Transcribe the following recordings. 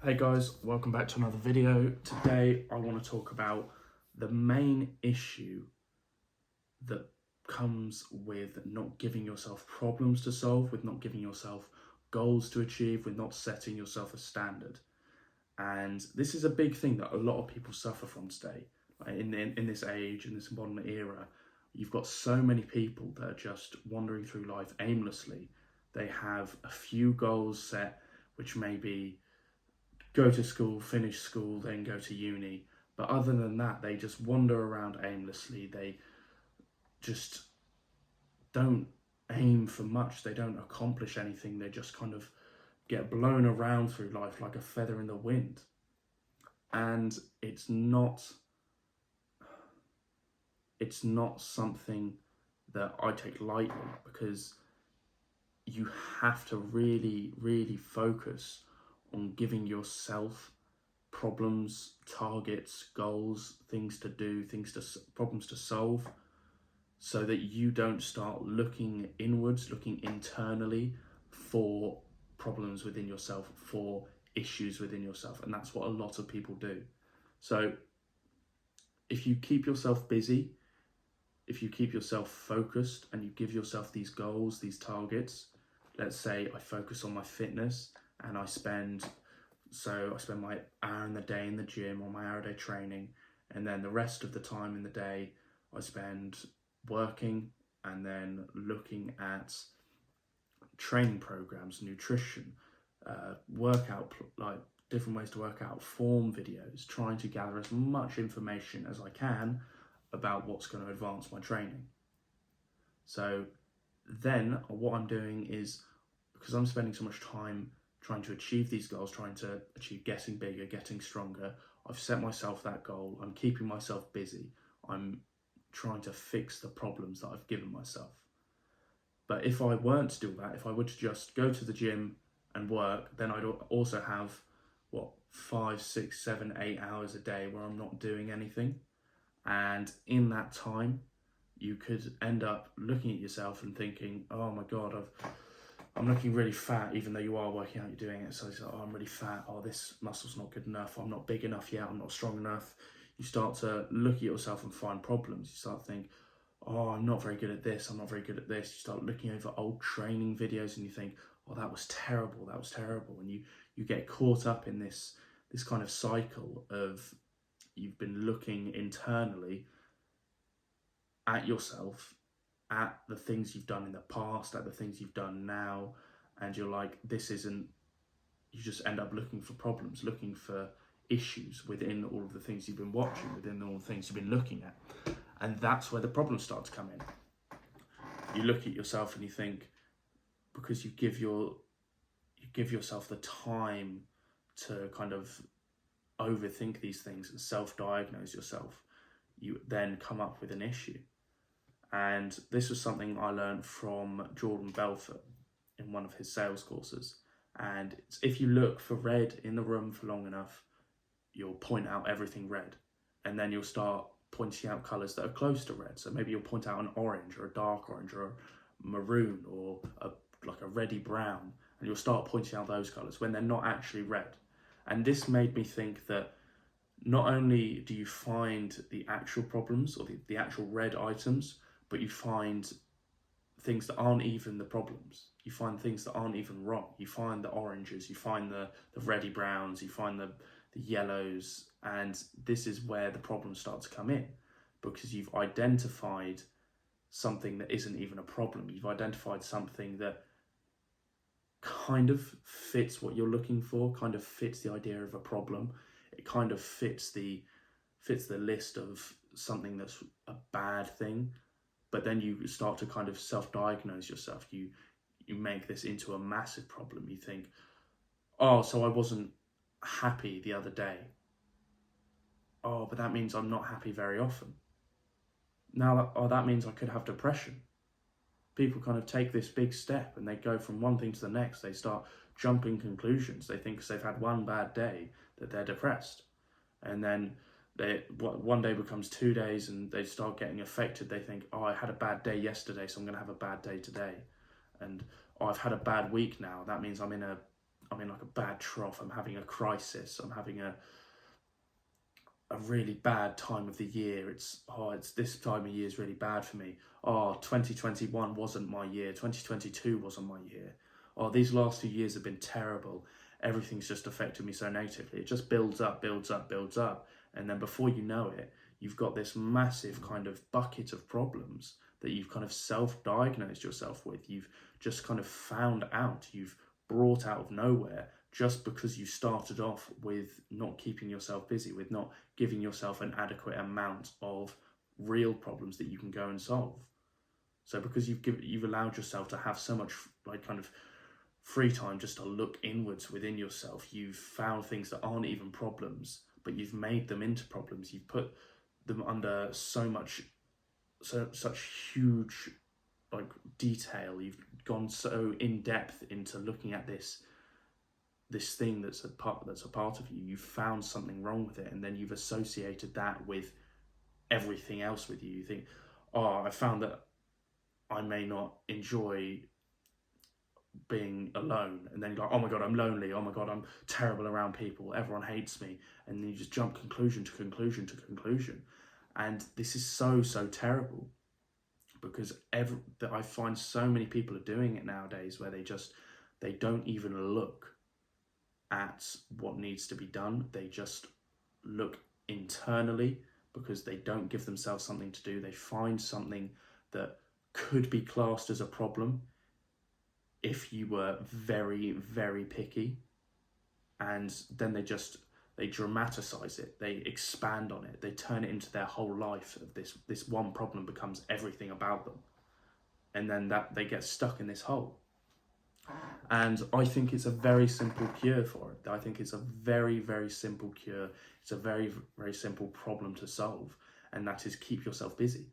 Hey guys, welcome back to another video. Today I want to talk about the main issue that comes with not giving yourself problems to solve, with not giving yourself goals to achieve, with not setting yourself a standard. And this is a big thing that a lot of people suffer from today. In this age, in this modern era, you've got so many people that are just wandering through life aimlessly. They have a few goals set, which may be go to school, finish school, then go to uni. But other than that, they just wander around aimlessly. They just don't aim for much. They don't accomplish anything. They just kind of get blown around through life like a feather in the wind. And it's not something that I take lightly, because you have to really, really focus on giving yourself problems, targets, goals, things to do, problems to solve, so that you don't start looking inwards, looking internally for problems within yourself, for issues within yourself. And that's what a lot of people do. So if you keep yourself busy, if you keep yourself focused and you give yourself these goals, these targets, let's say I focus on my fitness and I spend my hour in the day in the gym or my hour a day training, and then the rest of the time in the day I spend working and then looking at training programs, nutrition, like different ways to work out, form videos, trying to gather as much information as I can about what's going to advance my training. So then what I'm doing is, because I'm spending so much time trying to achieve these goals, trying to achieve getting bigger, getting stronger, I've set myself that goal. I'm keeping myself busy. I'm trying to fix the problems that I've given myself. But if I weren't to do that, if I were to just go to the gym and work, then I'd also have 5, 6, 7, 8 hours a day where I'm not doing anything. And in that time, you could end up looking at yourself and thinking, oh my God, I'm looking really fat, even though you are working out, you're doing it. So it's like, oh, I'm really fat. Oh, this muscle's not good enough. I'm not big enough yet. I'm not strong enough. You start to look at yourself and find problems. You start to think, oh, I'm not very good at this. I'm not very good at this. You start looking over old training videos and you think, oh, that was terrible. That was terrible. And you get caught up in this kind of cycle of, you've been looking internally at yourself, at the things you've done in the past, at the things you've done now, and you're like, you just end up looking for problems, looking for issues within all of the things you've been watching, within all the things you've been looking at. And that's where the problems start to come in. You look at yourself and you think, because you give yourself the time to kind of overthink these things and self-diagnose yourself, you then come up with an issue. And this was something I learned from Jordan Belfort in one of his sales courses. And if you look for red in the room for long enough, you'll point out everything red. And then you'll start pointing out colours that are close to red. So maybe you'll point out an orange or a dark orange or a maroon or like a reddy brown. And you'll start pointing out those colours when they're not actually red. And this made me think that not only do you find the actual problems or the actual red items, but you find things that aren't even the problems. You find things that aren't even wrong. You find the oranges, you find the reddy browns, you find the yellows, and this is where the problems start to come in, because you've identified something that isn't even a problem. You've identified something that kind of fits what you're looking for, kind of fits the idea of a problem. It kind of fits the list of something that's a bad thing. But then you start to kind of self-diagnose yourself. You make this into a massive problem. You think, oh, so I wasn't happy the other day. Oh, but that means I'm not happy very often. Now, that means I could have depression. People kind of take this big step and they go from one thing to the next. They start jumping conclusions. They think because they've had one bad day that they're depressed. And then one day becomes 2 days and they start getting affected. They think, oh, I had a bad day yesterday, so I'm going to have a bad day today. And oh, I've had a bad week now. That means I'm in a I'm in like a bad trough, I'm having a crisis, I'm having a really bad time of the year. It's this time of year is really bad for me. 2021 wasn't my year. 2022 wasn't my year. These last 2 years have been terrible. Everything's just affected me so negatively. It just builds up, builds up, builds up. And then before you know it, you've got this massive kind of bucket of problems that you've kind of self-diagnosed yourself with. You've just kind of found out, you've brought out of nowhere, just because you started off with not keeping yourself busy, with not giving yourself an adequate amount of real problems that you can go and solve. So because you've allowed yourself to have so much like kind of free time just to look inwards within yourself, you've found things that aren't even problems, but you've made them into problems. You've put them under such huge like detail. You've gone so in depth into looking at this thing that's a part of you. You've found something wrong with it, and then you've associated that with everything else with you. You think, I found that I may not enjoy being alone, and then you're like, oh my god, I'm lonely, oh my god, I'm terrible around people, everyone hates me, and then you just jump conclusion to conclusion to conclusion. And this is so terrible, because I find so many people are doing it nowadays, where they don't even look at what needs to be done. They just look internally, because they don't give themselves something to do. They find something that could be classed as a problem if you were very, very picky, and then they dramatize it, they expand on it, they turn it into their whole life. Of this one problem becomes everything about them, and then that they get stuck in this hole. And I think it's a very simple cure for it. I think it's a very, very simple cure. It's a very, very simple problem to solve, and that is keep yourself busy.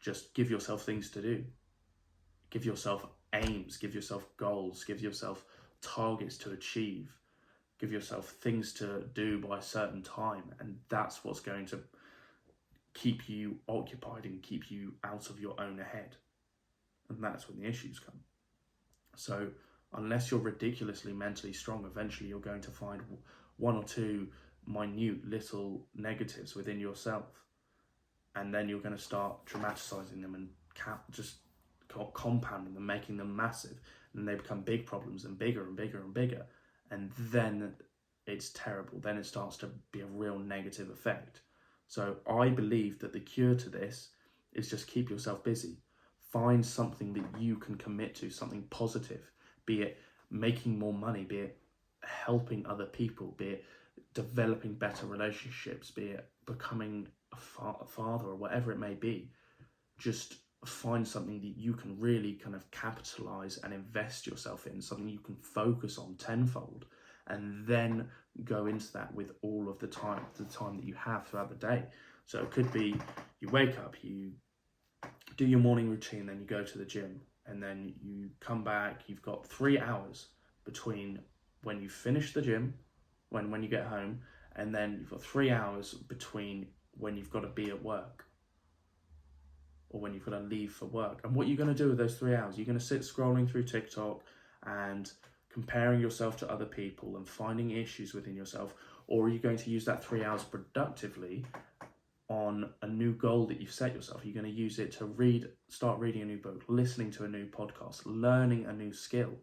Just give yourself things to do. Give yourself aims, give yourself goals, give yourself targets to achieve, give yourself things to do by a certain time, and that's what's going to keep you occupied and keep you out of your own head. And that's when the issues come. So unless you're ridiculously mentally strong, eventually you're going to find one or two minute little negatives within yourself, and then you're going to start dramatizing them and just compounding them, making them massive, and they become big problems, and bigger and bigger and bigger, and then it's terrible. Then it starts to be a real negative effect. So I believe that the cure to this is just keep yourself busy. Find something that you can commit to, something positive, be it making more money, be it helping other people, be it developing better relationships, be it becoming a father, or whatever it may be. Just find something that you can really kind of capitalize and invest yourself in, something you can focus on tenfold, and then go into that with all of the time that you have throughout the day. So it could be you wake up, you do your morning routine, then you go to the gym, and then you come back. You've got 3 hours between when you finish the gym, when you get home, and then you've got 3 hours between when you've got to be at work, or when you've got to leave for work. And what you're going to do with those 3 hours, you're going to sit scrolling through TikTok and comparing yourself to other people and finding issues within yourself, or are you going to use that 3 hours productively on a new goal that you've set yourself? You're going to use it to start reading a new book, listening to a new podcast, learning a new skill,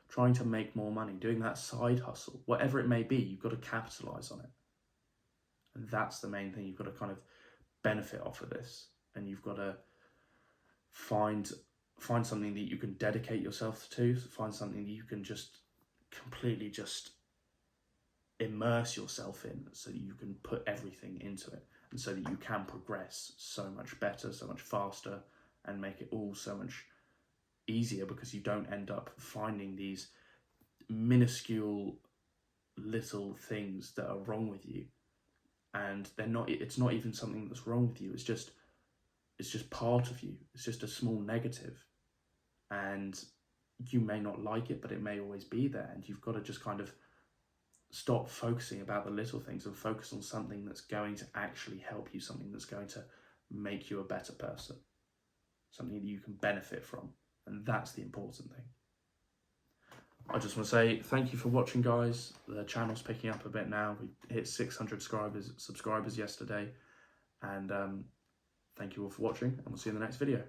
trying to make more money, doing that side hustle, whatever it may be. You've got to capitalize on it. And that's the main thing. You've got to kind of benefit off of this, and you've got to find something that you can dedicate yourself to, find something that you can just completely just immerse yourself in, so that you can put everything into it, and so that you can progress so much better, so much faster, and make it all so much easier, because you don't end up finding these minuscule little things that are wrong with you, and it's not even something that's wrong with you, it's just part of you. It's just a small negative, and you may not like it, but it may always be there, and you've got to just kind of stop focusing about the little things and focus on something that's going to actually help you, something that's going to make you a better person, something that you can benefit from. And that's the important thing. I just want to say thank you for watching, guys. The channel's picking up a bit now. We hit 600 subscribers yesterday. And thank you all for watching, and we'll see you in the next video.